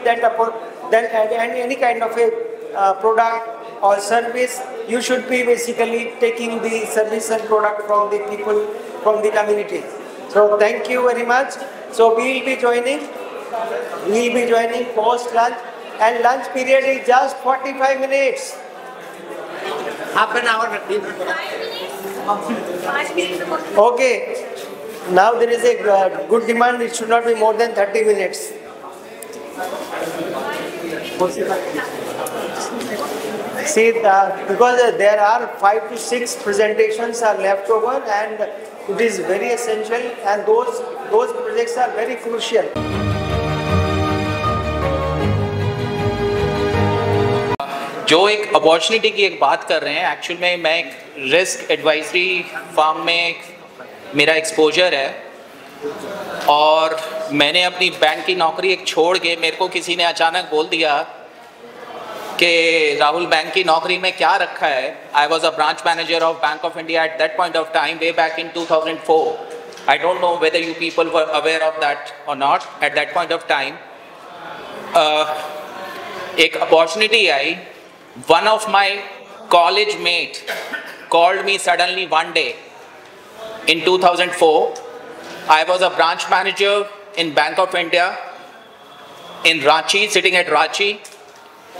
that any kind of a product or service, you should be basically taking the service and product from the people, from the community. So thank you very much. So we will be joining post lunch, and lunch period is just 45 minutes. Half an hour. 5 minutes. Okay. Now there is a good demand. It should not be more than 30 minutes. See, because there are 5 to 6 presentations are left over, and it is very essential, and those projects are very crucial. जो एक opportunity की एक बात कर रहे हैं, actual में मैं एक रिस्क एडवाइजरी फर्म में मेरा एक्सपोजर है, और मैंने अपनी बैंक की नौकरी एक छोड़ के, मेरे को किसी ने अचानक बोल दिया कि राहुल बैंक की नौकरी में क्या रखा है. I was a branch manager of Bank of India at that point of time, way back in 2004. I don't know whether you people were aware of that और not at that point of time. एक opportunity आई. One of my college mate called me suddenly one day in 2004. I was a branch manager in Bank of India in Ranchi, sitting at Ranchi.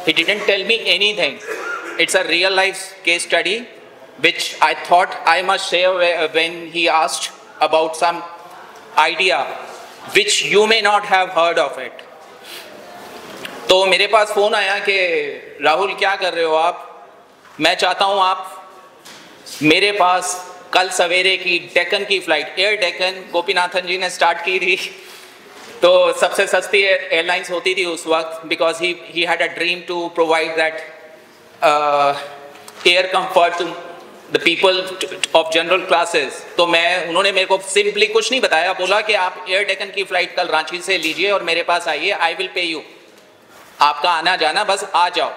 He didn't tell me anything. It's a real life case study which I thought I must share when he asked about some idea which you may not have heard of it. तो मेरे पास phone आया कि राहुल क्या कर रहे हो आप, मैं चाहता हूँ आप मेरे पास कल सवेरे की डेक्कन की फ़्लाइट, एयर डेक्कन गोपीनाथन जी ने स्टार्ट की थी, तो सबसे सस्ती एयरलाइंस होती थी उस वक्त, because he had a dream to provide that air comfort to the people of general classes. तो उन्होंने मेरे को सिंपली कुछ नहीं बताया, बोला कि आप एयर डेक्कन की फ़्लाइट कल रांची से लीजिए और मेरे पास आइए, आई विल पे यू, आपका आना जाना बस आ जाओ.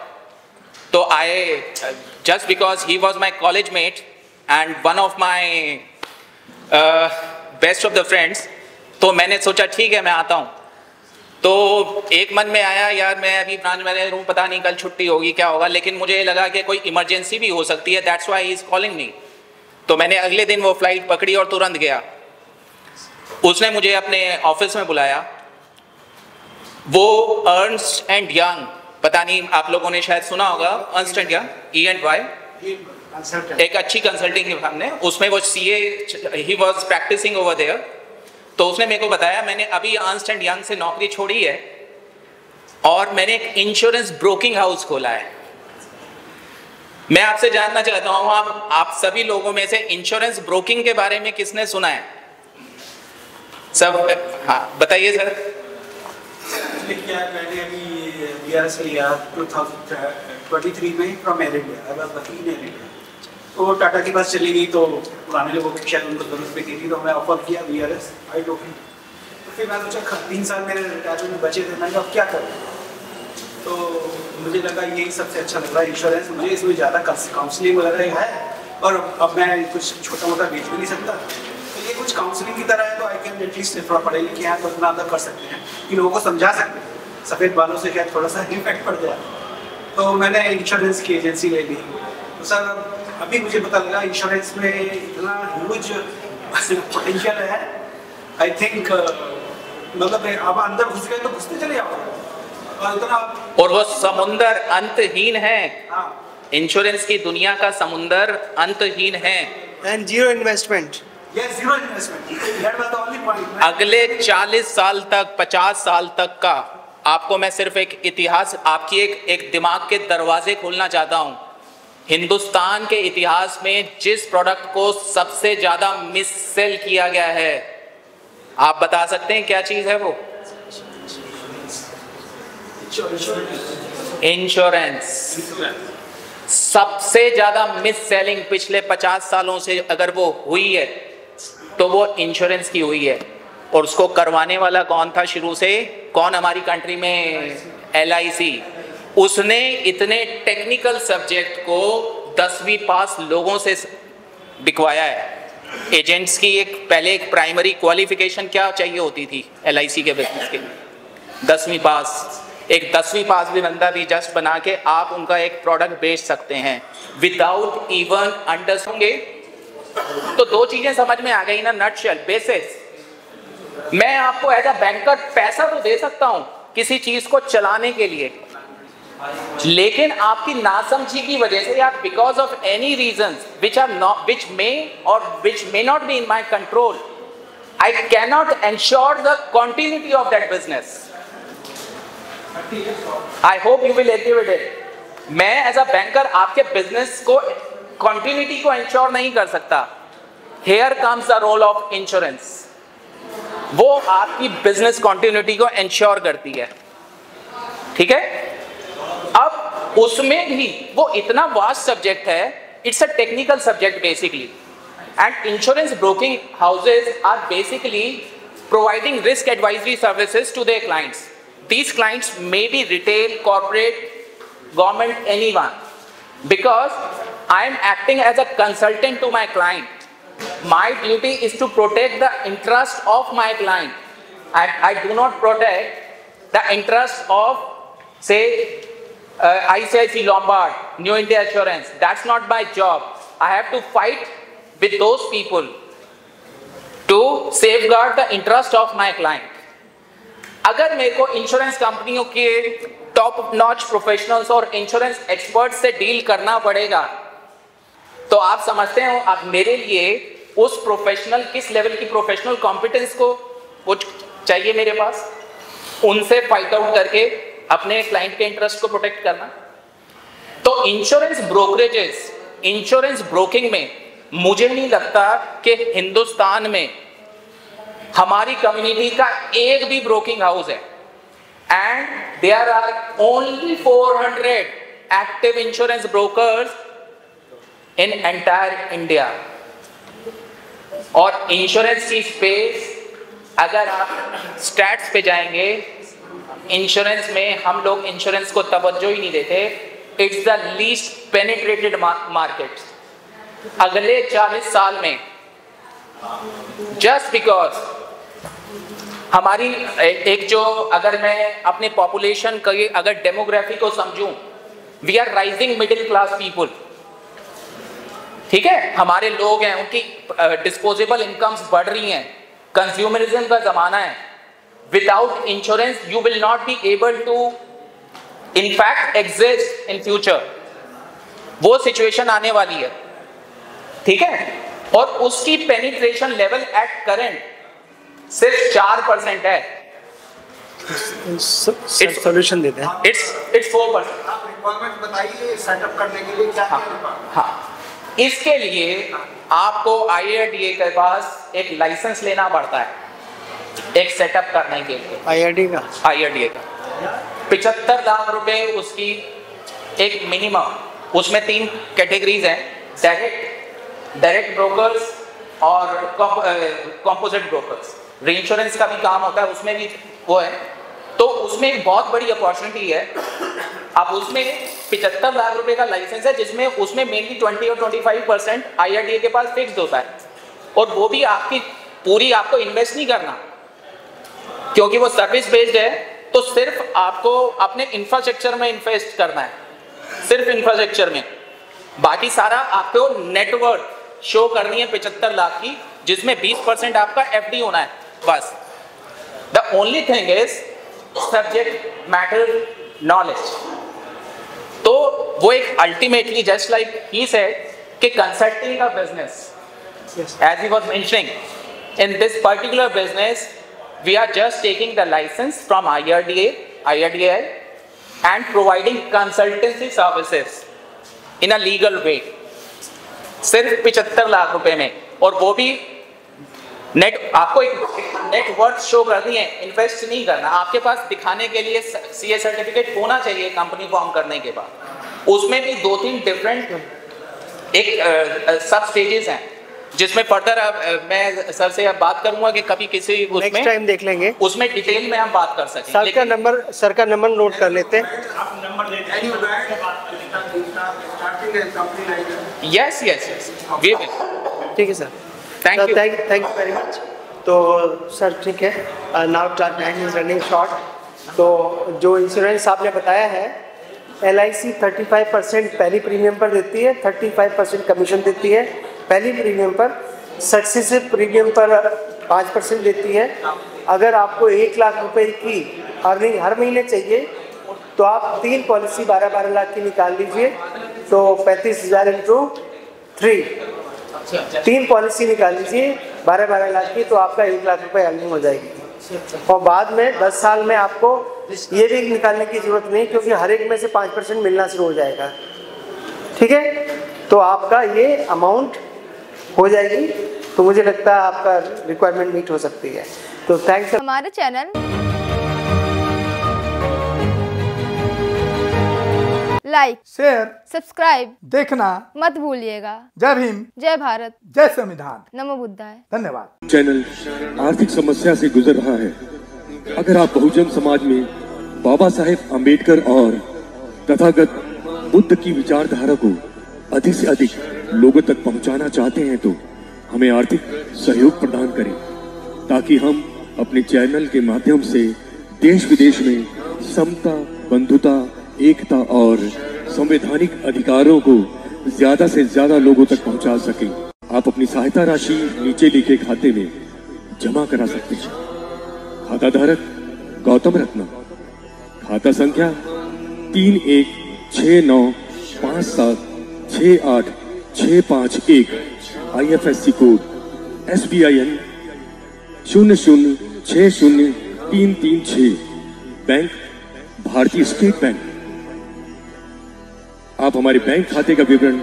तो I just because he was my college met and one of my best of the friends, तो मैंने सोचा ठीक है मैं आता हूँ. तो एक मन में आया यार मैं अभी ब्रांच मैनेजर हूँ, पता नहीं कल छुट्टी होगी क्या होगा, लेकिन मुझे लगा कि कोई इमरजेंसी भी हो सकती है, that's why he is calling me. तो मैंने अगले दिन वो फ्लाइट पकड़ी और तुरंत गया. उसने मुझे अपने ऑफिस में बुलाया. वो अर्नस्ट एंड यंग, पता नहीं आप लोगों ने शायद सुना होगा, अर्नस्ट एंड यंग, E&Y, एक अच्छी कंसल्टिंग फर्म है, उसमें वो CA, he was practising over there. तो उसने मेरे को बताया मैंने अभी अर्नस्ट एंड यंग से नौकरी छोड़ी है और मैंने एक इंश्योरेंस ब्रोकिंग हाउस खोला है. मैं आपसे जानना चाहता हूँ आप सभी लोगों में से इंश्योरेंस ब्रोकिंग के बारे में किसने सुना है? सब हाँ बताइए सर. क्या मैंने अभी BRS लिया 2023 में from air India. I was working in air India. तो टाटा की बस चली गई, तो पुराने लोगों की शायद उनको जरूरत भी थी, तो मैं ऑफर किया BRS. I Tonk it. तो फिर मैं सोचा 3 साल मेरे रिटायरमेंट में बचे थे, मैंने अब क्या करूँ. तो मुझे लगा यही सबसे अच्छा लग रहा है इंश्योरेंस. मुझे इसमें ज़्यादा काउंसलिंग वगैरह है, और अब मैं कुछ छोटा मोटा बेच भी नहीं सकता, तो ये कुछ काउंसलिंग की तरह है. तो आई कैन एटलीस्ट थोड़ा पढ़े लिखे हैं तो इतना अंदर कर सकते हैं कि लोगों को समझा सकते हैं. सफ़ेद बालों से क्या थोड़ा सा इम्पैक्ट पड़ जाए. तो मैंने इंश्योरेंस की एजेंसी ले ली. तो सर अभी मुझे पता लगा इंश्योरेंस में इतना ह्यूज पोटेंशियल है. आई थिंक मतलब आप अंदर घुस गए तो घुसते चले जाओ, और वो समुंदर अंतहीन है. इंश्योरेंस की दुनिया का समुंदर अंतहीन है. And zero investment. Zero investment. That was the only point. अगले 40 साल तक 50 साल तक का आपको मैं सिर्फ एक इतिहास, आपकी एक दिमाग के दरवाजे खोलना चाहता हूँ. हिंदुस्तान के इतिहास में जिस प्रोडक्ट को सबसे ज्यादा मिस सेल किया गया है, आप बता सकते हैं क्या चीज है वो? इंश्योरेंस. सबसे ज्यादा मिस सेलिंग पिछले 50 सालों से अगर वो हुई है तो वो इंश्योरेंस की हुई है. और उसको करवाने वाला कौन था शुरू से? कौन हमारी कंट्री में? LIC. उसने इतने टेक्निकल सब्जेक्ट को 10वीं पास लोगों से बिकवाया है. एजेंट्स की पहले एक प्राइमरी क्वालिफिकेशन क्या चाहिए होती थी LIC के बिजनेस के? 10वीं पास. एक 10वीं पास भी बंदा भी जस्ट बना के आप उनका एक प्रोडक्ट बेच सकते हैं विदाउट इवन अंडरस्टैंडिंग। तो दो चीजें समझ में आ गई ना, नटशेल बेसिस। मैं आपको एज अ बैंकर पैसा तो दे सकता हूं किसी चीज को चलाने के लिए, लेकिन आपकी नासमझी की वजह से या because of any reasons which may not be in my control, I cannot ensure the continuity of that business. I hope you will agree with it. मैं एज अ बैंकर आपके बिजनेस को कंटिन्यूटी को ensure नहीं कर सकता। Here comes the role of insurance. वो आपकी business continuity को इंश्योर करती है, ठीक है। अब उसमें भी वो इतना वास्ट सब्जेक्ट है, it's a technical subject basically, and insurance broking houses are basically providing risk advisory services to their clients. These clients may be retail, corporate, government, anyone. Because I am acting as a consultant to my client. My duty is to protect the interest of my client. I do not protect the interest of, say, ICICI Lombard, New India Assurance. That's not my job. I have to fight with those people to safeguard the interest of my client. अगर मेरे को insurance कंपनियों के top notch professionals और insurance expert से deal करना पड़ेगा, तो आप समझते हो आप मेरे लिए उस प्रोफेशनल किस लेवल की प्रोफेशनल कॉम्पिटेंस को वो चाहिए मेरे पास, उनसे फाइट आउट करके अपने क्लाइंट के इंटरेस्ट को प्रोटेक्ट करना। तो इंश्योरेंस ब्रोकरेजेस, इंश्योरेंस ब्रोकिंग में मुझे नहीं लगता कि हिंदुस्तान में हमारी कम्युनिटी का एक भी ब्रोकिंग हाउस है, and there are only 400 active insurance brokers in entire India. और इंश्योरेंस की स्पेस अगर आप स्टैट्स पे जाएंगे, इंश्योरेंस में हम लोग इंश्योरेंस को तवज्जो ही नहीं देते। It's the least penetrated market. अगले 40 साल में जस्ट बिकॉज हमारी एक जो, अगर मैं अपने पॉपुलेशन का अगर डेमोग्राफी को समझूं, we are rising middle class people, ठीक है। हमारे लोग हैं, उनकी डिस्पोजेबल इनकम्स बढ़ रही हैं, कंज्यूमरिज्म का जमाना है। Without insurance you will not be able to in fact exist in future. वो सिचुएशन आने वाली है, ठीक है। और उसकी पेनिट्रेशन लेवल एट करंट सिर्फ 4% है। सोल्यूशन देते हैं। इट्स 4%। आप रिक्वायरमेंट बताइए सेटअप करने के लिए क्या क्या। हाँ, इसके लिए आपको IRDA के पास एक लाइसेंस लेना पड़ता है एक सेटअप करने के लिए। IRDA का 75 लाख रुपए उसकी एक मिनिमम, उसमें 3 कैटेगरीज हैं, डायरेक्ट ब्रोकर्स और कॉम्पोजिट ब्रोकर्स। रीइंश्योरेंस का भी काम होता है, उसमें भी वो है। तो उसमें एक बहुत बड़ी अपॉर्चुनिटी है। अब उसमें 75 लाख रुपए का लाइसेंस है, जिसमें उसमें मेनली 20 और 25% IRDA के पास फिक्स्ड होता है, और वो भी आपकी पूरी आपको इन्वेस्ट नहीं करना, क्योंकि वो सर्विस बेस्ड है। तो सिर्फ आपको अपने इंफ्रास्ट्रक्चर में इन्वेस्ट करना है, सिर्फ इंफ्रास्ट्रक्चर में। बाकी सारा आपको नेटवर्क शो करनी है 75 लाख की, जिसमें 20% आपका FD होना है बस। The only thing is subject matter knowledge. तो वो एक ultimately just like he said कि कंसल्टिंग का business, as he was mentioning, in this particular business we are just taking the license from IRDA and providing consultancy services in a legal way, सिर्फ 75 लाख रुपए में। और वो भी net, आपको एक नेट वर्थ शो करनी है, इन्वेस्ट नहीं करना। आपके पास दिखाने के लिए CA सर्टिफिकेट होना चाहिए कंपनी फॉर्म करने के बाद। उसमें भी 2-3 डिफरेंट एक सब स्टेजेस हैं, जिसमें फर्दर मैं सर से अब बात करूंगा कि कभी किसी उसमें नेक्स्ट टाइम देख लेंगे, उसमें डिटेल में हम बात कर सकें। सर का नंबर नोट कर लेते हैं। आप नंबर दे दीजिए। Yes we will. ठीक है sir, thank you very much. तो सर ठीक है, now time is running short, तो जो इंश्योरेंस आपने बताया है, LIC 35% पहली प्रीमियम पर देती है, 35% कमीशन देती है पहली प्रीमियम पर, सक्सेसिव प्रीमियम पर 5% देती है। अगर आपको 1 लाख रुपए की अर्निंग हर महीने चाहिए तो आप 3 पॉलिसी 12-12 लाख की निकाल लीजिए, तो 35,000 इंटू 3, 3 पॉलिसी निकाल लीजिए 12-12 लाख की, तो आपका 1 लाख रुपए अर्निंग हो जाएगी। और बाद में 10 साल में आपको ये भी निकालने की जरूरत नहीं, क्योंकि हर एक में से 5% मिलना शुरू हो जाएगा। ठीक है, तो आपका ये अमाउंट हो जाएगी, तो मुझे लगता है आपका रिक्वायरमेंट मीट हो सकती है। तो थैंक्स। हमारे चैनल लाइक, शेयर, सब्सक्राइब देखना मत भूलिएगा। जय भीम, जय भारत, जय संविधान, नमो बुद्धाय। धन्यवाद। चैनल आर्थिक समस्या से गुजर रहा है। अगर आप बहुजन समाज में बाबा साहेब अम्बेडकर और तथागत बुद्ध की विचारधारा को अधिक से अधिक लोगों तक पहुंचाना चाहते हैं तो हमें आर्थिक सहयोग प्रदान करें, ताकि हम अपने चैनल के माध्यम से देश विदेश में समता, बंधुता, एकता और संवैधानिक अधिकारों को ज्यादा से ज्यादा लोगों तक पहुंचा सकें। आप अपनी सहायता राशि नीचे लिखे खाते में जमा करा सकते हैं। खाता धारक गौतम रत्ना, खाता संख्या 316957686551, IFSC कोड SBIN 0060336, बैंक भारतीय स्टेट बैंक। आप हमारे बैंक खाते का विवरण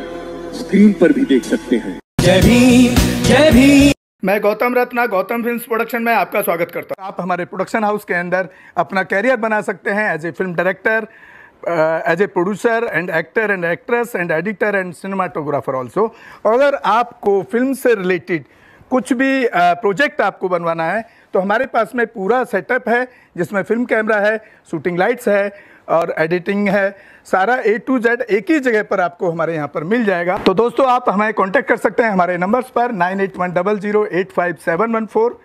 स्क्रीन पर भी देख सकते हैं। जय भीम, जय भीम। मैं गौतम रत्ना गौतम फिल्म्स प्रोडक्शन में आपका स्वागत करता हूँ। आप हमारे प्रोडक्शन हाउस के अंदर अपना कैरियर बना सकते हैं as a film director, as a producer and actor and actress and editor and cinematographer also. अगर आपको फिल्म से रिलेटेड कुछ भी प्रोजेक्ट आपको बनवाना है तो हमारे पास में पूरा सेटअप है, जिसमें फिल्म कैमरा है, शूटिंग लाइट्स है और एडिटिंग है। सारा A to Z एक ही जगह पर आपको हमारे यहाँ पर मिल जाएगा। तो दोस्तों, आप हमें कांटेक्ट कर सकते हैं हमारे नंबर्स पर 9810085714